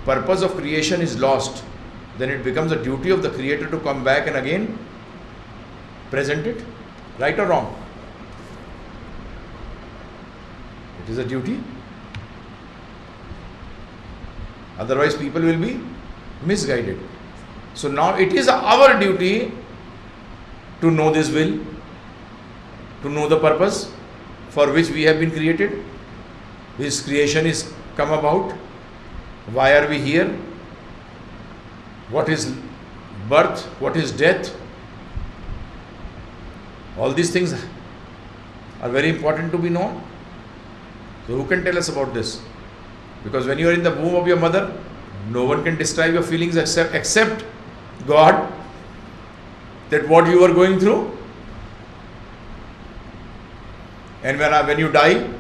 purpose of creation is lost, then it becomes a duty of the Creator to come back and again present it. Right or wrong? It is a duty. Otherwise people will be misguided. So now it is our duty to know this will, to know the purpose for which we have been created. This creation is come about. Why are we here? What is birth? What is death? All these things are very important to be known. So who can tell us about this? Because when you are in the womb of your mother, no one can describe your feelings except God, that what you are going through. And when you die,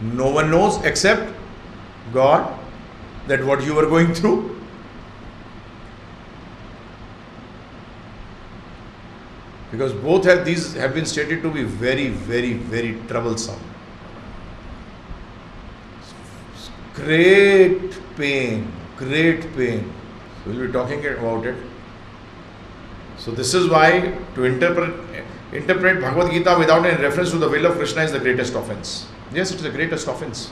no one knows except God that what you are going through. Because both these have been stated to be very, very, very troublesome. Great pain, great pain. We'll be talking about it. So this is why to interpret Bhagavad Gita without any reference to the will of Krishna is the greatest offense. Yes, it is the greatest offense.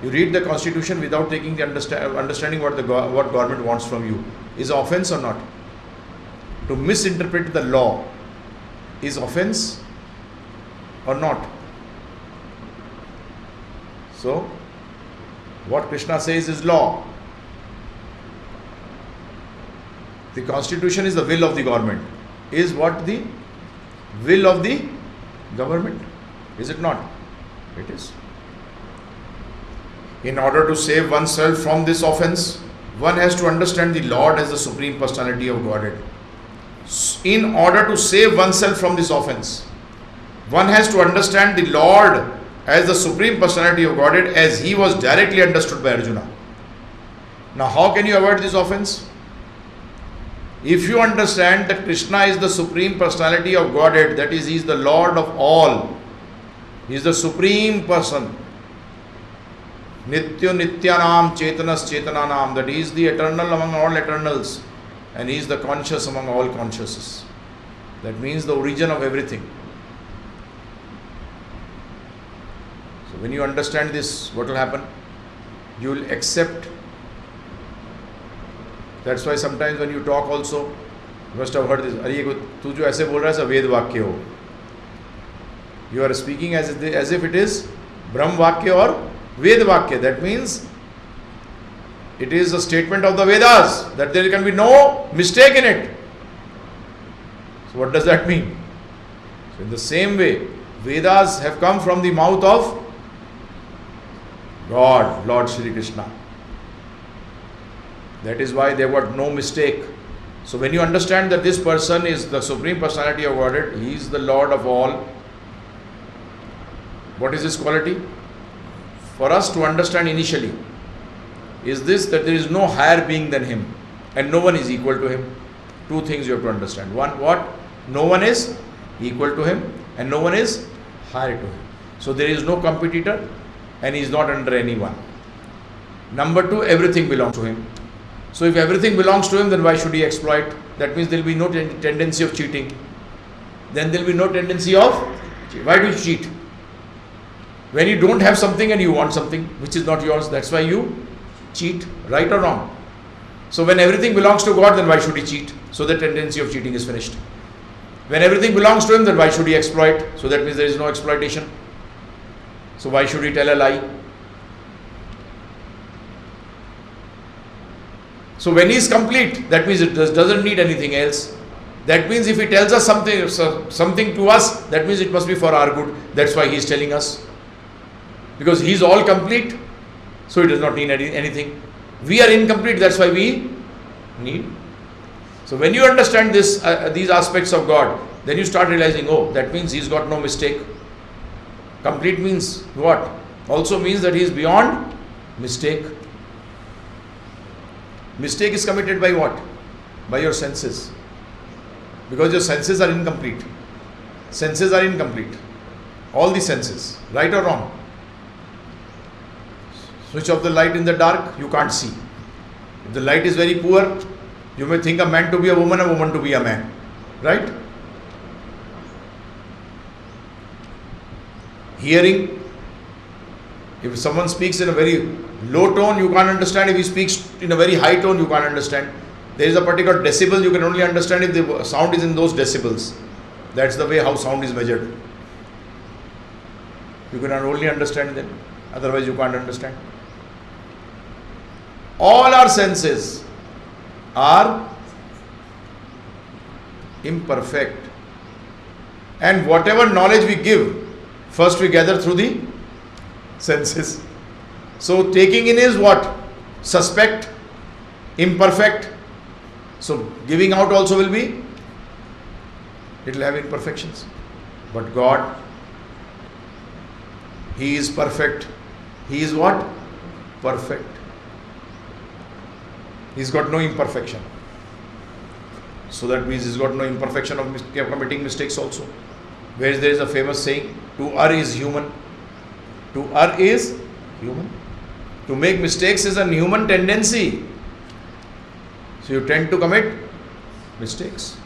You read the constitution without taking the understanding what government wants from you. Is offense or not? To misinterpret the law is offense or not? So what Krishna says is law. The constitution is the will of the government. Is what the will of the government? Is it not? It is. In order to save oneself from this offense, one has to understand the Lord as the Supreme Personality of Godhead. In order to save oneself from this offense, one has to understand the Lord as the Supreme Personality of Godhead as He was directly understood by Arjuna. Now how can you avoid this offense? If you understand that Krishna is the Supreme Personality of Godhead, that is, He is the Lord of all, He is the Supreme Person, Nitya Nityanam Chetanas Chetananam, that He is the eternal among all eternals and He is the conscious among all consciouses. That means the origin of everything. So when you understand this, what will happen? You will accept. That's why sometimes when you talk also, you must have heard this, अरे तू जो ऐसे बोल रहा है सब वेद वाक्य हो. You are speaking as if it is Brahm Vakya or Ved Vakya. That means it is a statement of the Vedas, that there can be no mistake in it. So what does that mean? So in the same way, Vedas have come from the mouth of God, Lord Shri Krishna. That is why they got no mistake. So when you understand that this person is the Supreme Personality of Godhead, He is the Lord of all. What is His quality? For us to understand initially is this, that there is no higher being than Him and no one is equal to Him. Two things you have to understand. One, what? No one is equal to Him and no one is higher to Him. So there is no competitor and He is not under anyone. Number two, everything belongs to Him. So if everything belongs to Him, then why should He exploit? That means there will be no tendency of cheating. Then there will be no tendency of, why do you cheat? When you don't have something and you want something which is not yours, that's why you cheat, right or wrong? So when everything belongs to God, then why should He cheat? So the tendency of cheating is finished. When everything belongs to Him, then why should He exploit? So that means there is no exploitation. So why should He tell a lie? So when He is complete, that means it doesn't need anything else. That means if He tells us something to us, that means it must be for our good. That's why He is telling us. Because He is all complete, so He does not need anything. We are incomplete, that's why we need. So when you understand this, these aspects of God, then you start realizing, oh, that means He's got no mistake. Complete means what? Also means that He is beyond mistake. Mistake is committed by what? By your senses. Because your senses are incomplete. Senses are incomplete. All the senses, right or wrong? Switch off the light in the dark, you can't see. If the light is very poor, you may think a man to be a woman to be a man. Right? Hearing. If someone speaks in a very low tone, you can't understand. If he speaks in a very high tone, you can't understand. There is a particular decibel, you can only understand if the sound is in those decibels. That's the way how sound is measured. You can only understand them, otherwise you can't understand. All our senses are imperfect. And whatever knowledge we give, first we gather through the senses. So taking in is what? Suspect, imperfect. So giving out also will be, it will have imperfections. But God, He is perfect. He is what? Perfect. He's got no imperfection. So that means he's got no imperfection of committing mistakes also. Where there is a famous saying, to err is human. To err is human. To make mistakes is a human tendency. So you tend to commit mistakes.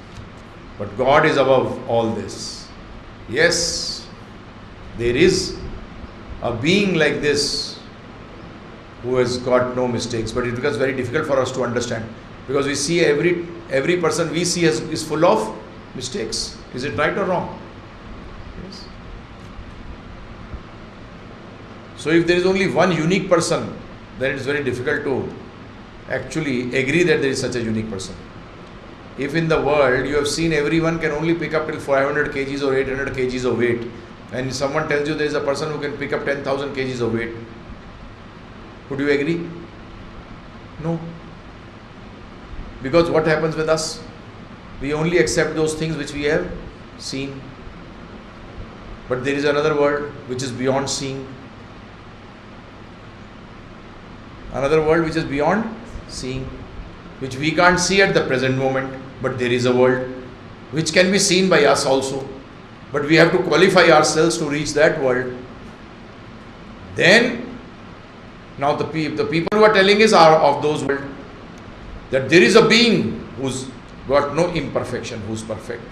But God is above all this. Yes, there is a being like this who has got no mistakes, but it becomes very difficult for us to understand, because we see every person we see is full of mistakes. Is it right or wrong? Yes. So if there is only one unique person, then it is very difficult to actually agree that there is such a unique person. If in the world you have seen everyone can only pick up till 500 kgs or 800 kgs of weight, and someone tells you there is a person who can pick up 10,000 kgs of weight, would you agree? No. Because what happens with us? We only accept those things which we have seen. But there is another world which is beyond seeing. Another world which is beyond seeing, which we can't see at the present moment, but there is a world which can be seen by us also. But we have to qualify ourselves to reach that world. Then, now the people who are telling us are of those world, that there is a being who's got no imperfection, who's perfect.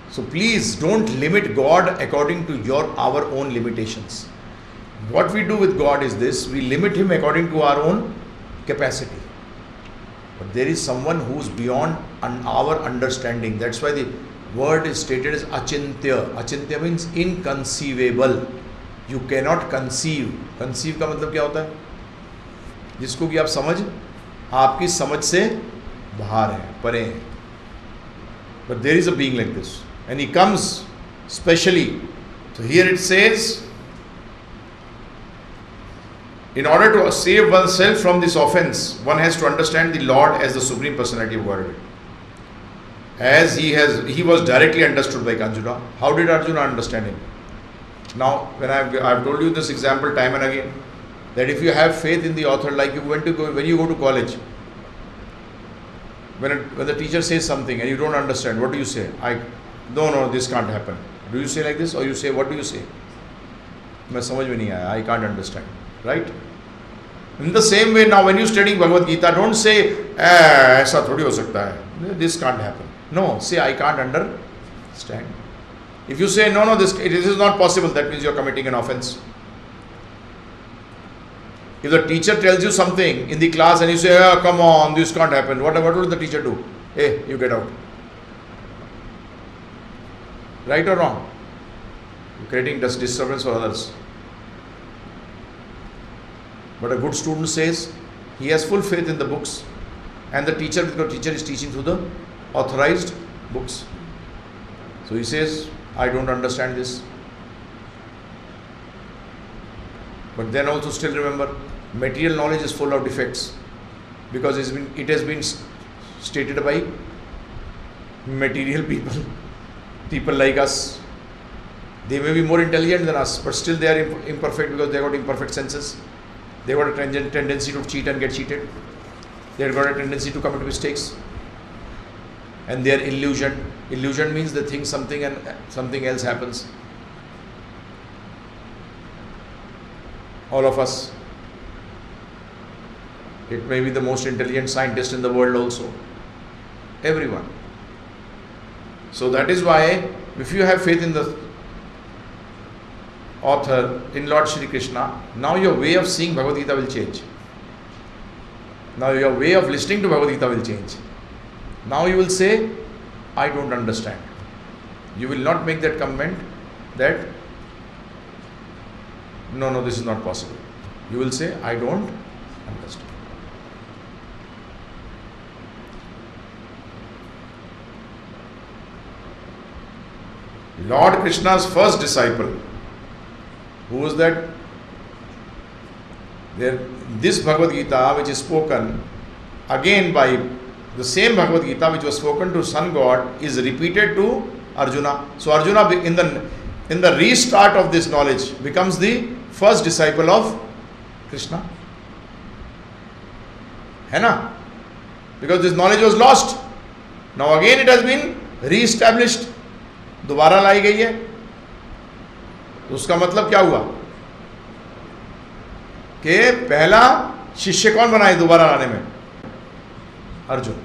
So please don't limit God according to our own limitations. What we do with God is this: we limit Him according to our own capacity. But there is someone who's beyond our understanding. That's why the word is stated as achintya. Achintya means inconceivable. You cannot conceive. Conceive का मतलब क्या होता है? जिसको कि आप आपकी समझ से बाहर है, परे है. But there is a being like this, and He comes specially. So here it says, in order to save oneself from this offense, one has to understand the Lord as the Supreme Personality of Godhead. As he was directly understood by Arjuna. How did Arjuna understand Him? Now, when I've told you this example time and again, that if you have faith in the author, like when you go to college, when the teacher says something and you don't understand, what do you say? No, this can't happen. Do you say like this, or you say, what do you say? मैं समझ में नहीं आया, I can't understand. Right? In the same way, now when you study Bhagavad Gita, don't say, ऐसा थोड़ी हो सकता है. This can't happen. No, say, I can't understand. If you say, no, this is not possible, that means you are committing an offense. If the teacher tells you something in the class and you say, come on, this can't happen, what will the teacher do? Hey, you get out. Right or wrong? You're creating disturbance for others. But a good student says, he has full faith in the books, and the teacher is teaching through the authorized books. So he says, I don't understand this. But then also still remember, material knowledge is full of defects, because it has been stated by material people like us. They may be more intelligent than us, but still they are imperfect, because they have got imperfect senses. They have got a tendency to cheat and get cheated. They have got a tendency to commit mistakes. And they are illusioned. Illusion means they think something and something else happens. All of us. It may be the most intelligent scientist in the world also. Everyone. So that is why, if you have faith in the author, in Lord Shri Krishna, now your way of seeing Bhagavad Gita will change. Now your way of listening to Bhagavad Gita will change. Now you will say, I don't understand. You will not make that comment that, no, this is not possible. You will say, I don't understand. Lord Krishna's first disciple, who was that? This Bhagavad Gita, which is spoken again by the same Bhagavad Gita which was spoken to Sun God, is repeated to Arjuna. So Arjuna, in the restart of this knowledge, becomes the first disciple of Krishna. है ना? Because this knowledge was lost. Now again it has been re-established. दोबारा लाई गई है. तो उसका मतलब क्या हुआ कि पहला शिष्य कौन बनाए दोबारा लाने में? Arjun.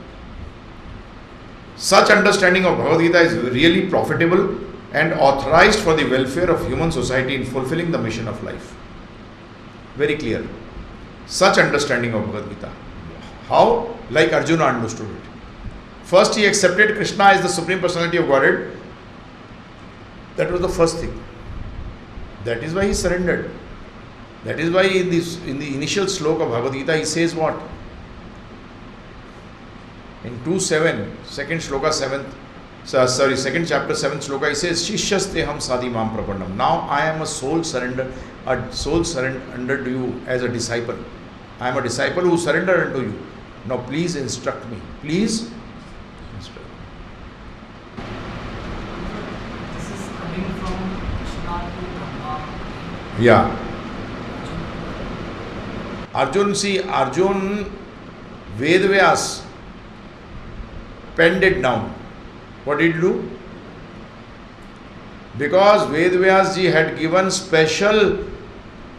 Such understanding of Bhagavad Gita is really profitable and authorized for the welfare of human society in fulfilling the mission of life. Very clear. Such understanding of Bhagavad Gita. How? Like Arjuna understood it. First he accepted Krishna as the Supreme Personality of Godhead. That was the first thing. That is why he surrendered. That is why in the initial sloka of Bhagavad Gita he says what? In 2.7, second chapter 7th sloka, he says, Shishyaste ham sadhi mam prapannam. Now I am a soul surrendered to you as a disciple. I am a disciple who surrendered unto you. Now please instruct me. Please instruct me. This is coming from Krishna to Brahma. Yeah. Arjun, Vedvyas penned it down. What did he do? Because Vedvyas ji had given special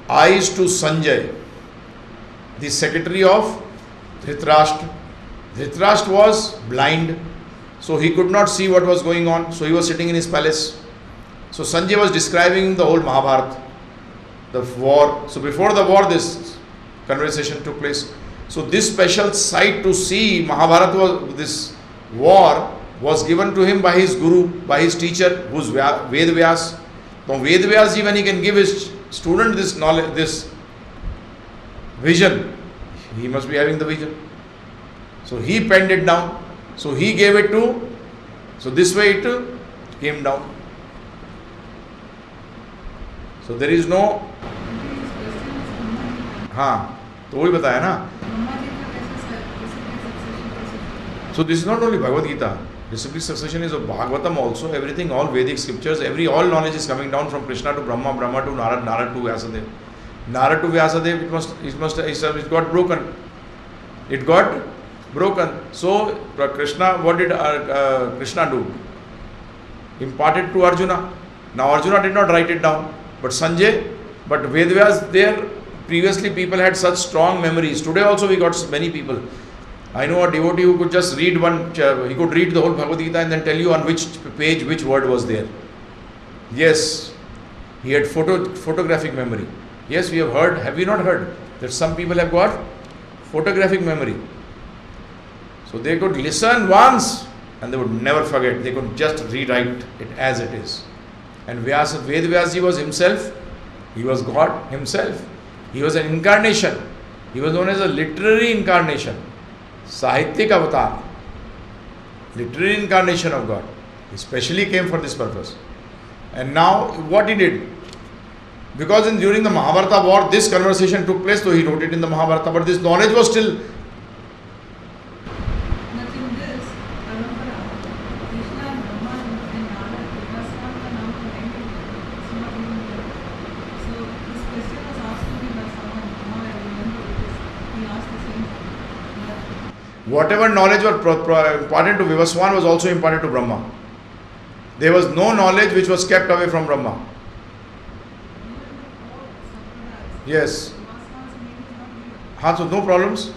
eyes to Sanjay, the secretary of Dhritarashtra. Dhritarashtra was blind, so he could not see what was going on, so he was sitting in his palace. So Sanjay was describing the whole Mahabharata, the war. So before the war this conversation took place. So this special sight to see Mahabharata, this war, was given to him by his guru, by his teacher, who's Vedvyas. Now Vedvyas ji, when he can give his student this knowledge, this vision, he must be having the vision. So he penned it down. So he gave it to, so this way it came down. So there is no, हाँ तो वही बताया ना. So this is not only Bhagavad Gita. Disciplic succession is of Bhagavatam also. Everything, all Vedic scriptures, all knowledge is coming down from Krishna to Brahma, Brahma to Narad, Narad to Vyasadeva. Narad to Vyasadeva, it got broken. It got broken. So Krishna, what did Krishna do? Imparted to Arjuna. Now Arjuna did not write it down, but Vedvyas there, previously people had such strong memories. Today also we got many people. I know a devotee who could just read he could read the whole Bhagavad Gita and then tell you on which page which word was there. Yes, he had photographic memory. Yes, we have heard, have we not heard, that some people have got photographic memory. So they could listen once and they would never forget. They could just rewrite it as it is. And Vedvyas was himself, he was God himself. He was an incarnation. He was known as a literary incarnation. Sahityak avatar. Literary incarnation of God. He specially came for this purpose. And now what he did? Because during the Mahabharata war, this conversation took place, so he wrote it in the Mahabharata, but this knowledge was still. Whatever knowledge was imparted to Vivaswan was also imparted to Brahma. There was no knowledge which was kept away from Brahma. Yes. So no problems.